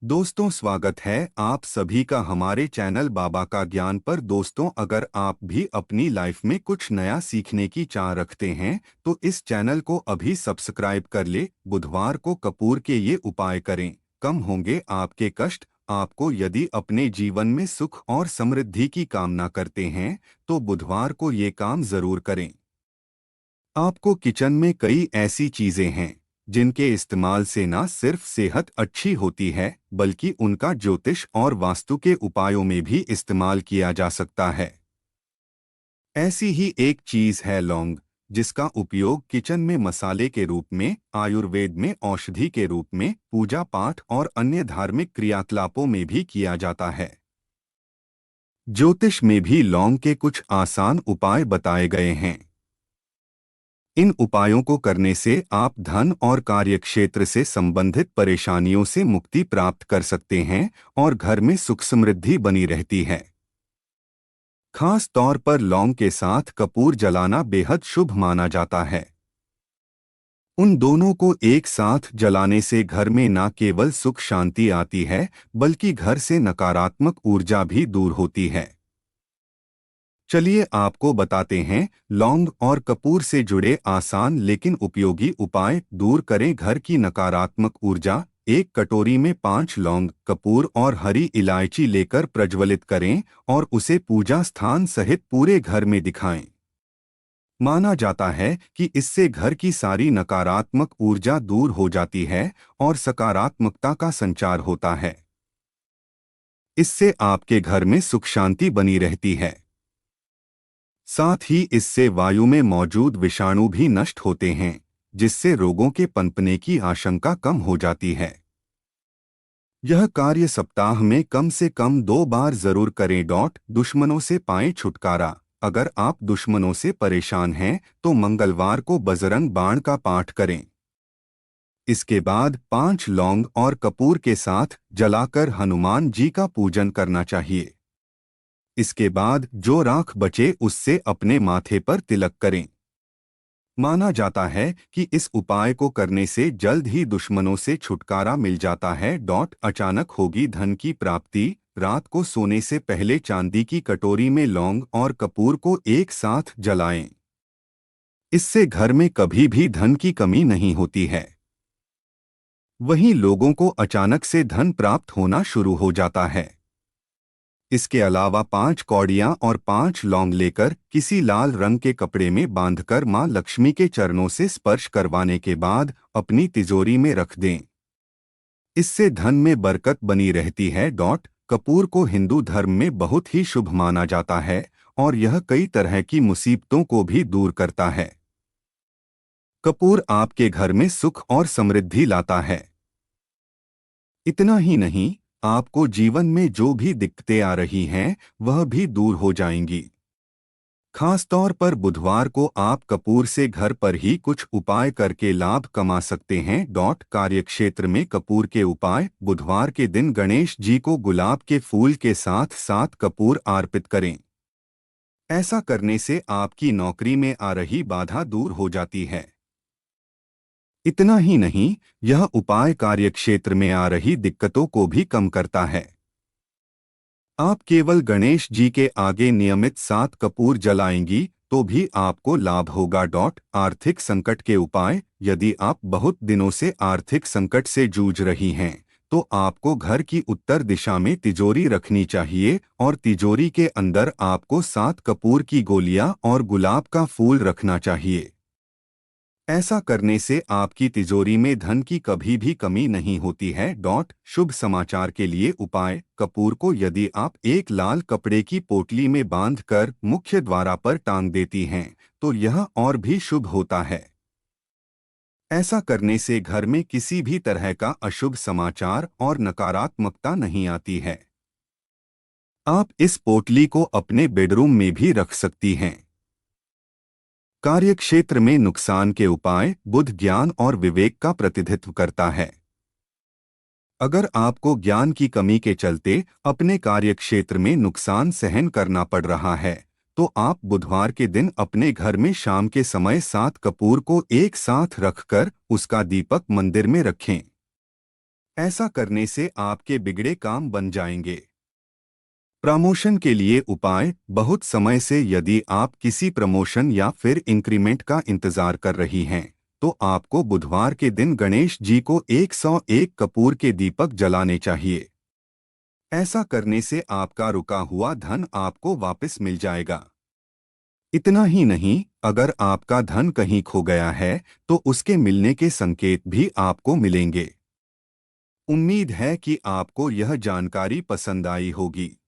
दोस्तों, स्वागत है आप सभी का हमारे चैनल बाबा का ज्ञान पर। दोस्तों, अगर आप भी अपनी लाइफ में कुछ नया सीखने की चाह रखते हैं तो इस चैनल को अभी सब्सक्राइब कर ले। बुधवार को कपूर के ये उपाय करें, कम होंगे आपके कष्ट। आपको यदि अपने जीवन में सुख और समृद्धि की कामना करते हैं तो बुधवार को ये काम जरूर करें। आपको किचन में कई ऐसी चीजें हैं जिनके इस्तेमाल से न सिर्फ सेहत अच्छी होती है बल्कि उनका ज्योतिष और वास्तु के उपायों में भी इस्तेमाल किया जा सकता है। ऐसी ही एक चीज है लौंग, जिसका उपयोग किचन में मसाले के रूप में, आयुर्वेद में औषधि के रूप में, पूजा पाठ और अन्य धार्मिक क्रियाकलापों में भी किया जाता है। ज्योतिष में भी लौंग के कुछ आसान उपाय बताए गए हैं। इन उपायों को करने से आप धन और कार्यक्षेत्र से संबंधित परेशानियों से मुक्ति प्राप्त कर सकते हैं और घर में सुख समृद्धि बनी रहती है। खास तौर पर लौंग के साथ कपूर जलाना बेहद शुभ माना जाता है। उन दोनों को एक साथ जलाने से घर में न केवल सुख शांति आती है बल्कि घर से नकारात्मक ऊर्जा भी दूर होती है। चलिए आपको बताते हैं लौंग और कपूर से जुड़े आसान लेकिन उपयोगी उपाय। दूर करें घर की नकारात्मक ऊर्जा। एक कटोरी में 5 लौंग, कपूर और हरी इलायची लेकर प्रज्वलित करें और उसे पूजा स्थान सहित पूरे घर में दिखाएं। माना जाता है कि इससे घर की सारी नकारात्मक ऊर्जा दूर हो जाती है और सकारात्मकता का संचार होता है। इससे आपके घर में सुख शांति बनी रहती है। साथ ही इससे वायु में मौजूद विषाणु भी नष्ट होते हैं, जिससे रोगों के पनपने की आशंका कम हो जाती है। यह कार्य सप्ताह में कम से कम 2 बार जरूर करें। दुश्मनों से पाएं छुटकारा। अगर आप दुश्मनों से परेशान हैं तो मंगलवार को बजरंग बाण का पाठ करें। इसके बाद 5 लौंग और कपूर के साथ जलाकर हनुमान जी का पूजन करना चाहिए। इसके बाद जो राख बचे उससे अपने माथे पर तिलक करें। माना जाता है कि इस उपाय को करने से जल्द ही दुश्मनों से छुटकारा मिल जाता है। अचानक होगी धन की प्राप्ति। रात को सोने से पहले चांदी की कटोरी में लौंग और कपूर को एक साथ जलाएं। इससे घर में कभी भी धन की कमी नहीं होती है। वहीं लोगों को अचानक से धन प्राप्त होना शुरू हो जाता है। इसके अलावा 5 कौड़ियां और 5 लौंग लेकर किसी लाल रंग के कपड़े में बांधकर मां लक्ष्मी के चरणों से स्पर्श करवाने के बाद अपनी तिजोरी में रख दें। इससे धन में बरकत बनी रहती है। कपूर को हिंदू धर्म में बहुत ही शुभ माना जाता है और यह कई तरह की मुसीबतों को भी दूर करता है। कपूर आपके घर में सुख और समृद्धि लाता है। इतना ही नहीं, आपको जीवन में जो भी दिक्कतें आ रही हैं वह भी दूर हो जाएंगी। खासतौर पर बुधवार को आप कपूर से घर पर ही कुछ उपाय करके लाभ कमा सकते हैं। कार्यक्षेत्र में कपूर के उपाय। बुधवार के दिन गणेश जी को गुलाब के फूल के साथ 7 कपूर अर्पित करें। ऐसा करने से आपकी नौकरी में आ रही बाधा दूर हो जाती है। इतना ही नहीं, यह उपाय कार्यक्षेत्र में आ रही दिक्कतों को भी कम करता है। आप केवल गणेश जी के आगे नियमित 7 कपूर जलाएंगी तो भी आपको लाभ होगा। आर्थिक संकट के उपाय। यदि आप बहुत दिनों से आर्थिक संकट से जूझ रही हैं तो आपको घर की उत्तर दिशा में तिजोरी रखनी चाहिए और तिजोरी के अंदर आपको 7 कपूर की गोलियां और गुलाब का फूल रखना चाहिए। ऐसा करने से आपकी तिजोरी में धन की कभी भी कमी नहीं होती है। शुभ समाचार के लिए उपाय। कपूर को यदि आप एक लाल कपड़े की पोटली में बांधकर मुख्य द्वार पर टांग देती हैं तो यह और भी शुभ होता है। ऐसा करने से घर में किसी भी तरह का अशुभ समाचार और नकारात्मकता नहीं आती है। आप इस पोटली को अपने बेडरूम में भी रख सकती हैं। कार्यक्षेत्र में नुकसान के उपाय। बुध ज्ञान और विवेक का प्रतिनिधित्व करता है। अगर आपको ज्ञान की कमी के चलते अपने कार्यक्षेत्र में नुकसान सहन करना पड़ रहा है तो आप बुधवार के दिन अपने घर में शाम के समय 7 कपूर को एक साथ रखकर उसका दीपक मंदिर में रखें। ऐसा करने से आपके बिगड़े काम बन जाएंगे। प्रमोशन के लिए उपाय। बहुत समय से यदि आप किसी प्रमोशन या फिर इंक्रीमेंट का इंतजार कर रही हैं, तो आपको बुधवार के दिन गणेश जी को 101 कपूर के दीपक जलाने चाहिए। ऐसा करने से आपका रुका हुआ धन आपको वापस मिल जाएगा। इतना ही नहीं, अगर आपका धन कहीं खो गया है तो उसके मिलने के संकेत भी आपको मिलेंगे। उम्मीद है कि आपको यह जानकारी पसंद आई होगी।